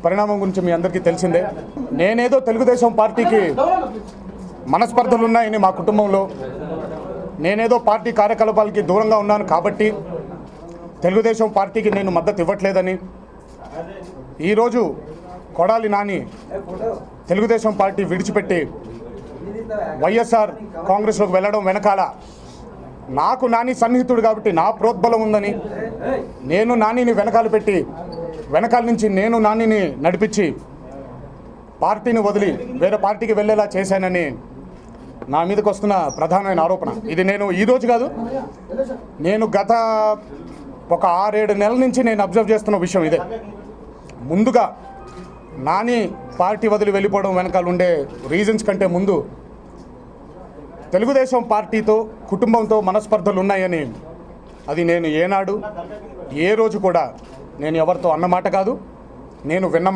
పరిణామం గురించి మీ అందరికీ తెలిసిందే. నేనేదో తెలుగుదేశం పార్టీకి మనస్పర్ధలు ఉన్నాయని మా కుటుంబంలో, నేనేదో పార్టీ కార్యకలాపాలకి దూరంగా ఉన్నాను కాబట్టి తెలుగుదేశం పార్టీకి నేను మద్దతు ఇవ్వట్లేదని, ఈరోజు కొడాలి నాని తెలుగుదేశం పార్టీ విడిచిపెట్టి వైఎస్ఆర్ కాంగ్రెస్లోకి వెళ్ళడం వెనకాల నాకు నాని సన్నిహితుడు కాబట్టి నా ప్రోద్బలం ఉందని, నేను నానిని వెనకాల నుంచి నేను నానిని నడిపించి పార్టీని వదిలి వేరే పార్టీకి వెళ్ళేలా చేశానని నా మీదకి వస్తున్న ప్రధానమైన ఆరోపణ. ఇది నేను ఈరోజు కాదు, నేను గత ఒక 6-7 నెలల నుంచి నేను అబ్జర్వ్ చేస్తున్న విషయం ఇదే. ముందుగా నాని పార్టీ వదిలి వెళ్ళిపోవడం వెనకాల ఉండే రీజన్స్ కంటే ముందు తెలుగుదేశం పార్టీతో కుటుంబంతో మనస్పర్ధలు ఉన్నాయని, అది నేను ఏనాడు ఏ రోజు కూడా నేను ఎవరితో అన్నమాట కాదు, నేను విన్నమాట.